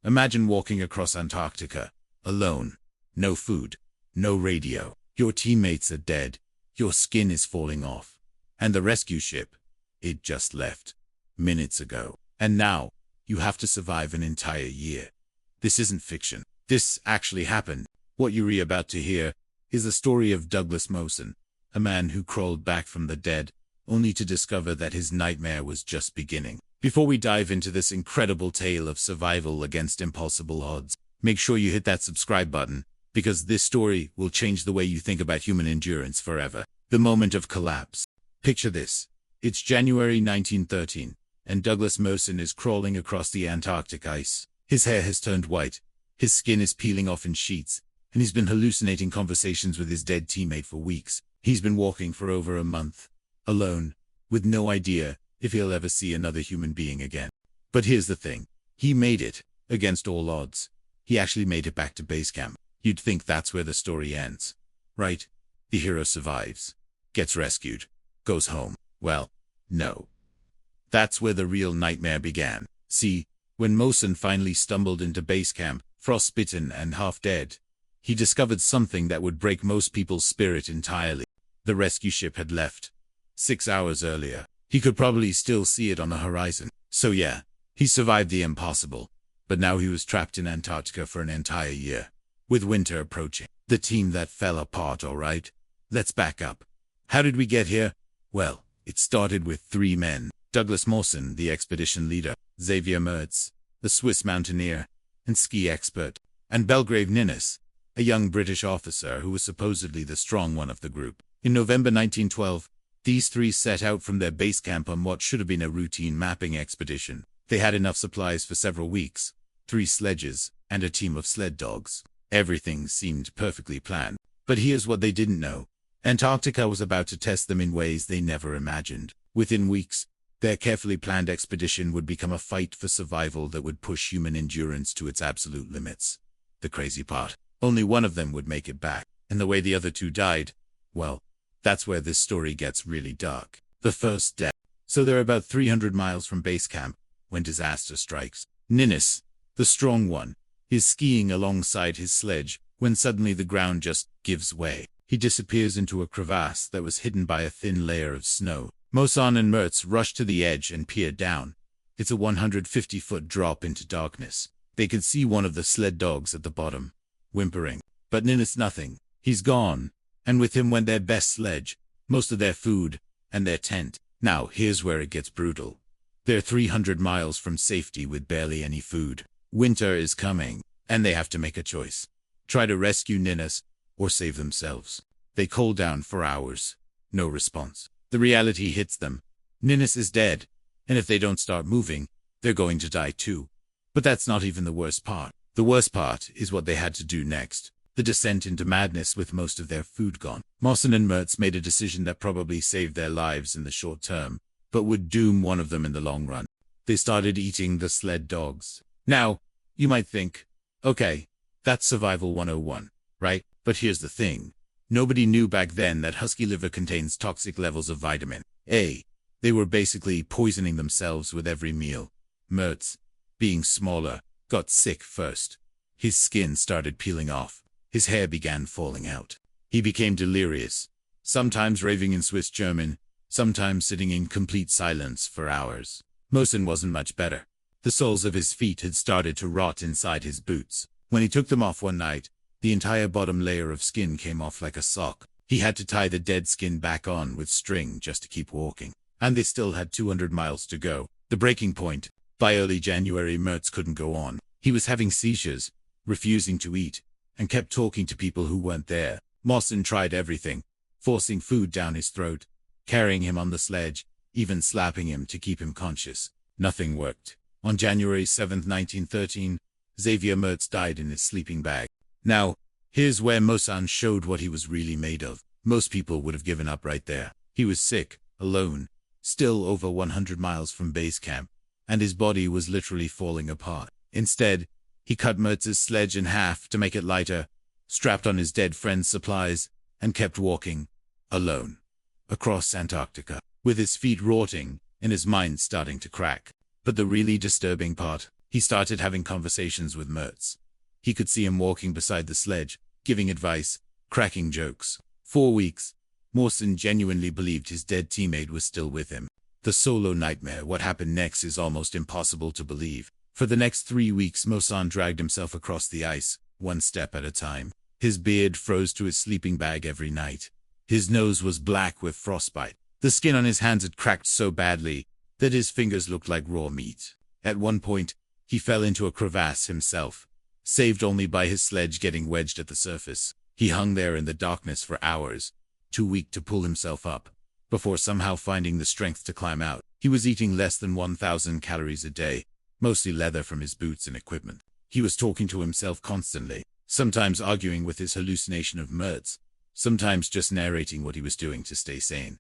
Imagine walking across Antarctica, alone. No food, no radio. Your teammates are dead. Your skin is falling off. And the rescue ship, it just left minutes ago. And now, you have to survive an entire year. This isn't fiction. This actually happened. What you're about to hear is the story of Douglas Mawson, a man who crawled back from the dead, only to discover that his nightmare was just beginning. Before we dive into this incredible tale of survival against impossible odds, make sure you hit that subscribe button, because this story will change the way you think about human endurance forever. The moment of collapse. Picture this. It's January 1913, and Douglas Mawson is crawling across the Antarctic ice. His hair has turned white, his skin is peeling off in sheets, and he's been hallucinating conversations with his dead teammate for weeks. He's been walking for over a month, alone, with no idea if he'll ever see another human being again. But here's the thing. He made it, against all odds. He actually made it back to base camp. You'd think that's where the story ends, right? The hero survives, gets rescued, goes home. Well, no. That's where the real nightmare began. See, when Mawson finally stumbled into base camp, frostbitten and half dead, he discovered something that would break most people's spirit entirely. The rescue ship had left 6 hours earlier. He could probably still see it on the horizon. So yeah, he survived the impossible. But now he was trapped in Antarctica for an entire year, with winter approaching. The team that fell apart, all right? Let's back up. How did we get here? Well, it started with 3 men. Douglas Mawson, the expedition leader, Xavier Mertz, the Swiss mountaineer and ski expert, and Belgrave Ninnis, a young British officer who was supposedly the strong one of the group. In November 1912, these 3 set out from their base camp on what should have been a routine mapping expedition. They had enough supplies for several weeks, 3 sledges, and a team of sled dogs. Everything seemed perfectly planned. But here's what they didn't know. Antarctica was about to test them in ways they never imagined. Within weeks, their carefully planned expedition would become a fight for survival that would push human endurance to its absolute limits. The crazy part, only one of them would make it back, and the way the other 2 died, well, that's where this story gets really dark. The first death. So they're about 300 miles from base camp when disaster strikes. Ninnis, the strong one, is skiing alongside his sledge when suddenly the ground just gives way. He disappears into a crevasse that was hidden by a thin layer of snow. Mawson and Mertz rush to the edge and peer down. It's a 150-foot drop into darkness. They can see one of the sled dogs at the bottom, whimpering. But Ninnis nothing. He's gone. And with him went their best sledge, most of their food, and their tent. Now, here's where it gets brutal. They're 300 miles from safety with barely any food. Winter is coming, and they have to make a choice. Try to rescue Ninnis, or save themselves. They call down for hours. No response. The reality hits them. Ninnis is dead, and if they don't start moving, they're going to die too. But that's not even the worst part. The worst part is what they had to do next. The descent into madness with most of their food gone. Mawson and Mertz made a decision that probably saved their lives in the short term, but would doom one of them in the long run. They started eating the sled dogs. Now, you might think, okay, that's survival 101, right? But here's the thing. Nobody knew back then that husky liver contains toxic levels of vitamin A. They were basically poisoning themselves with every meal. Mertz, being smaller, got sick first. His skin started peeling off. His hair began falling out. He became delirious, sometimes raving in Swiss German, sometimes sitting in complete silence for hours. Mawson wasn't much better. The soles of his feet had started to rot inside his boots. When he took them off one night, the entire bottom layer of skin came off like a sock. He had to tie the dead skin back on with string just to keep walking. And they still had 200 miles to go. The breaking point. By early January, Mertz couldn't go on. He was having seizures, refusing to eat, and kept talking to people who weren't there. Mawson tried everything, forcing food down his throat, carrying him on the sledge, even slapping him to keep him conscious. Nothing worked. On January 7, 1913, Xavier Mertz died in his sleeping bag. Now, here's where Mawson showed what he was really made of. Most people would have given up right there. He was sick, alone, still over 100 miles from base camp, and his body was literally falling apart. Instead, he cut Mertz's sledge in half to make it lighter, strapped on his dead friend's supplies, and kept walking, alone, across Antarctica, with his feet rotting and his mind starting to crack. But the really disturbing part, He started having conversations with Mertz. He could see him walking beside the sledge, giving advice, cracking jokes. 4 weeks, Mawson genuinely believed his dead teammate was still with him. The solo nightmare. What happened next is almost impossible to believe. For the next 3 weeks, Mawson dragged himself across the ice, one step at a time. His beard froze to his sleeping bag every night. His nose was black with frostbite. The skin on his hands had cracked so badly that his fingers looked like raw meat. At one point, he fell into a crevasse himself, saved only by his sledge getting wedged at the surface. He hung there in the darkness for hours, too weak to pull himself up, before somehow finding the strength to climb out. He was eating less than 1,000 calories a day, mostly leather from his boots and equipment. He was talking to himself constantly, sometimes arguing with his hallucination of Mertz, sometimes just narrating what he was doing to stay sane.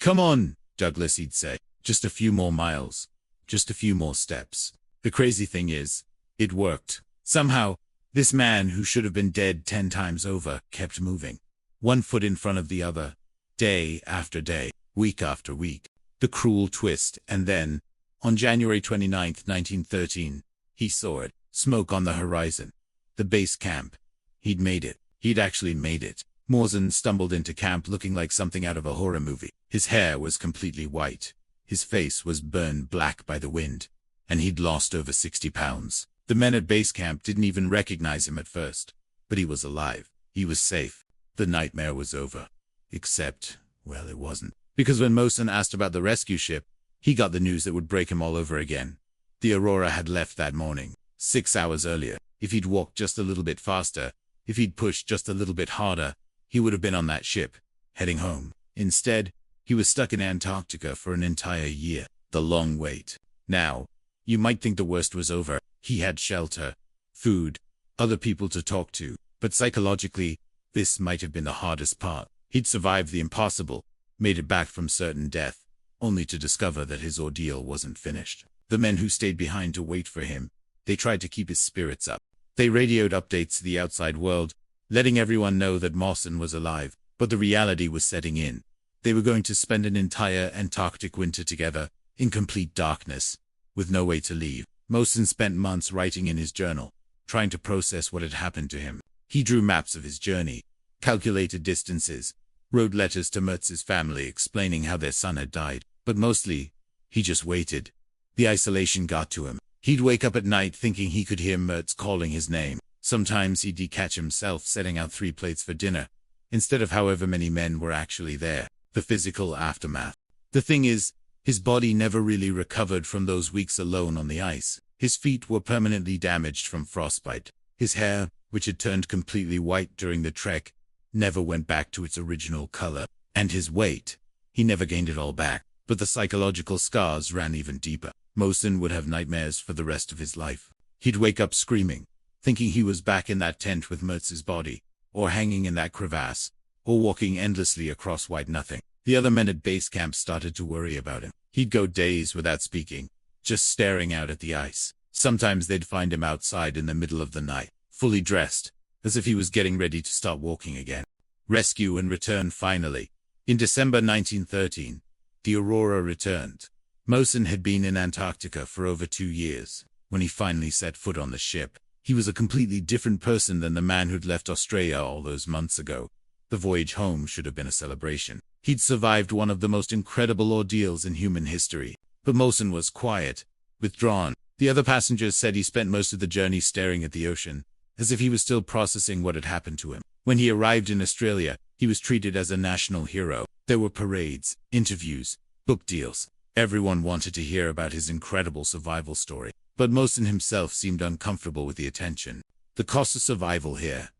"Come on, Douglas," he'd say. "Just a few more miles. Just a few more steps." The crazy thing is, it worked. Somehow, this man who should have been dead 10 times over kept moving, one foot in front of the other, day after day, week after week. The cruel twist, and then, on January 29, 1913, he saw it, smoke on the horizon. The base camp. He'd made it. He'd actually made it. Mawson stumbled into camp looking like something out of a horror movie. His hair was completely white. His face was burned black by the wind, and he'd lost over 60 pounds. The men at base camp didn't even recognize him at first, but he was alive. He was safe. The nightmare was over. Except, well, it wasn't. Because when Mawson asked about the rescue ship, he got the news that would break him all over again. The Aurora had left that morning, 6 hours earlier. If he'd walked just a little bit faster, if he'd pushed just a little bit harder, he would have been on that ship, heading home. Instead, he was stuck in Antarctica for an entire year. The long wait. Now, you might think the worst was over. He had shelter, food, other people to talk to. But psychologically, this might have been the hardest part. He'd survived the impossible, made it back from certain death, only to discover that his ordeal wasn't finished. The men who stayed behind to wait for him, they tried to keep his spirits up. They radioed updates to the outside world, letting everyone know that Mawson was alive. But the reality was setting in. They were going to spend an entire Antarctic winter together, in complete darkness, with no way to leave. Mawson spent months writing in his journal, trying to process what had happened to him. He drew maps of his journey, calculated distances, wrote letters to Mertz's family explaining how their son had died. But mostly, he just waited. The isolation got to him. He'd wake up at night thinking he could hear Mertz calling his name. Sometimes he'd catch himself setting out 3 plates for dinner, instead of however many men were actually there. The physical aftermath. The thing is, his body never really recovered from those weeks alone on the ice. His feet were permanently damaged from frostbite. His hair, which had turned completely white during the trek, never went back to its original color. And his weight, he never gained it all back. But the psychological scars ran even deeper. Mawson would have nightmares for the rest of his life. He'd wake up screaming, thinking he was back in that tent with Mertz's body, or hanging in that crevasse, or walking endlessly across white nothing. The other men at base camp started to worry about him. He'd go days without speaking, just staring out at the ice. Sometimes they'd find him outside in the middle of the night, fully dressed, as if he was getting ready to start walking again. Rescue and return finally. In December 1913, the Aurora returned. Mawson had been in Antarctica for over 2 years. When he finally set foot on the ship, he was a completely different person than the man who'd left Australia all those months ago. The voyage home should have been a celebration. He'd survived one of the most incredible ordeals in human history. But Mawson was quiet, withdrawn. The other passengers said he spent most of the journey staring at the ocean, as if he was still processing what had happened to him. When he arrived in Australia, he was treated as a national hero. There were parades, interviews, book deals. Everyone wanted to hear about his incredible survival story. But Mawson himself seemed uncomfortable with the attention. The cost of survival here.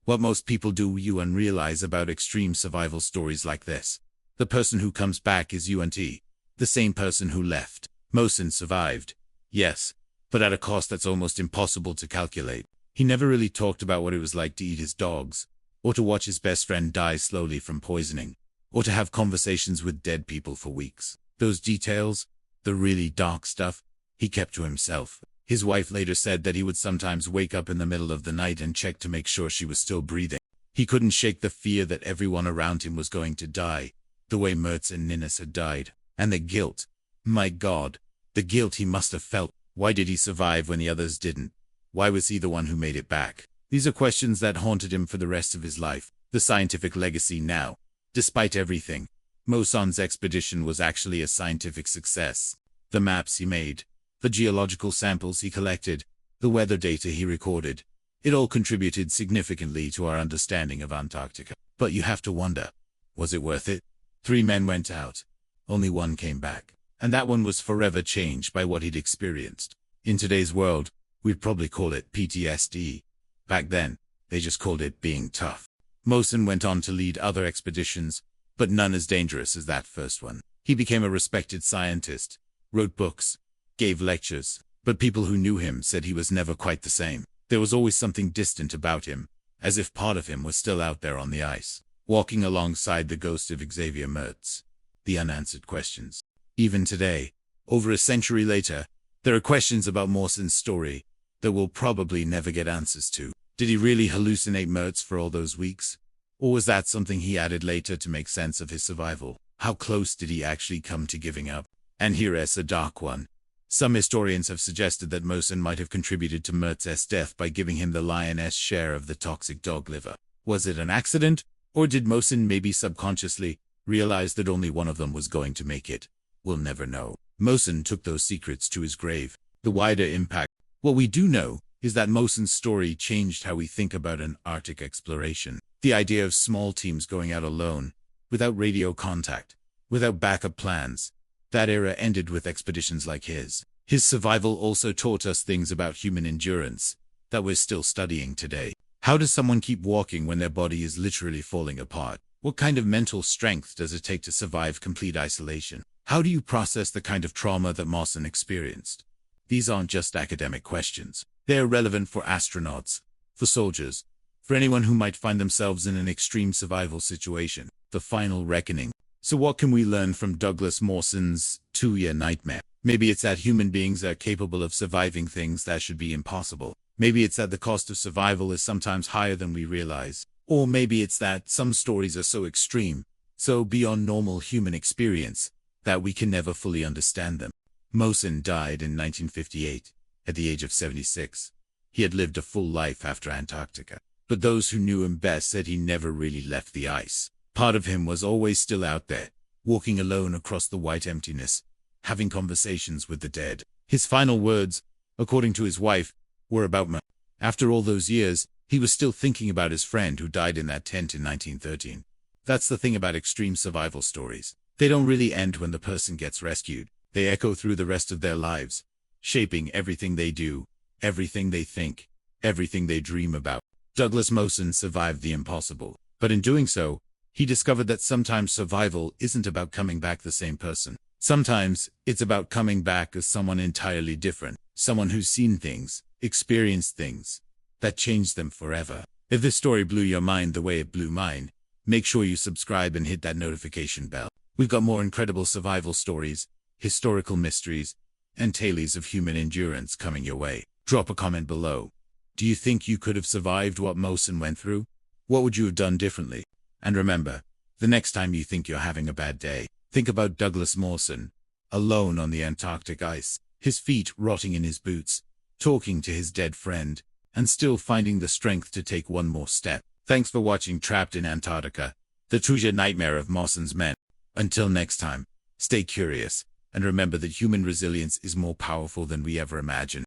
What most people do you unrealize about extreme survival stories like this. The person who comes back is the same person who left. Mawson survived, yes, but at a cost that's almost impossible to calculate. He never really talked about what it was like to eat his dogs, or to watch his best friend die slowly from poisoning, or to have conversations with dead people for weeks. Those details, the really dark stuff, he kept to himself. His wife later said that he would sometimes wake up in the middle of the night and check to make sure she was still breathing. He couldn't shake the fear that everyone around him was going to die, the way Mertz and Ninnis had died. And the guilt. My God, the guilt he must have felt. Why did he survive when the others didn't? Why was he the one who made it back? These are questions that haunted him for the rest of his life. The scientific legacy now. Despite everything, Mawson's expedition was actually a scientific success. The maps he made, the geological samples he collected, the weather data he recorded, it all contributed significantly to our understanding of Antarctica. But you have to wonder, was it worth it? 3 men went out. Only 1 came back. And that one was forever changed by what he'd experienced. In today's world, we'd probably call it PTSD. Back then, they just called it being tough. Mawson went on to lead other expeditions, but none as dangerous as that first one. He became a respected scientist, wrote books, gave lectures, but people who knew him said he was never quite the same. There was always something distant about him, as if part of him was still out there on the ice, walking alongside the ghost of Xavier Mertz. The unanswered questions. Even today, over a century later, there are questions about Mawson's story that we'll probably never get answers to. Did he really hallucinate Mertz for all those weeks? Or was that something he added later to make sense of his survival? How close did he actually come to giving up? And here's a dark one. Some historians have suggested that Mawson might have contributed to Mertz's death by giving him the lion's share of the toxic dog liver. Was it an accident? Or did Mawson maybe subconsciously realize that only one of them was going to make it? We'll never know. Mawson took those secrets to his grave. The wider impact. What we do know is that Mawson's story changed how we think about an Arctic exploration. The idea of small teams going out alone, without radio contact, without backup plans. That era ended with expeditions like his. His survival also taught us things about human endurance that we're still studying today. How does someone keep walking when their body is literally falling apart? What kind of mental strength does it take to survive complete isolation? How do you process the kind of trauma that Mawson experienced? These aren't just academic questions. They're relevant for astronauts, for soldiers, for anyone who might find themselves in an extreme survival situation. The final reckoning. So what can we learn from Douglas Mawson's 2-year nightmare? Maybe it's that human beings are capable of surviving things that should be impossible. Maybe it's that the cost of survival is sometimes higher than we realize. Or maybe it's that some stories are so extreme, so beyond normal human experience, that we can never fully understand them. Mawson died in 1958, at the age of 76. He had lived a full life after Antarctica. But those who knew him best said he never really left the ice. Part of him was always still out there, walking alone across the white emptiness, having conversations with the dead. His final words, according to his wife, were about Mertz. After all those years, he was still thinking about his friend who died in that tent in 1913. That's the thing about extreme survival stories. They don't really end when the person gets rescued. They echo through the rest of their lives, shaping everything they do, everything they think, everything they dream about. Douglas Mawson survived the impossible, but in doing so, he discovered that sometimes survival isn't about coming back the same person. Sometimes it's about coming back as someone entirely different, someone who's seen things, experienced things, that changed them forever. If this story blew your mind the way it blew mine, make sure you subscribe and hit that notification bell. We've got more incredible survival stories, historical mysteries, and tales of human endurance coming your way. Drop a comment below. Do you think you could have survived what Mawson went through? What would you have done differently? And remember, the next time you think you're having a bad day, think about Douglas Mawson, alone on the Antarctic ice, his feet rotting in his boots, talking to his dead friend, and still finding the strength to take one more step. Thanks for watching Trapped in Antarctica, the 2-year nightmare of Mawson's men. Until next time, stay curious, and remember that human resilience is more powerful than we ever imagined.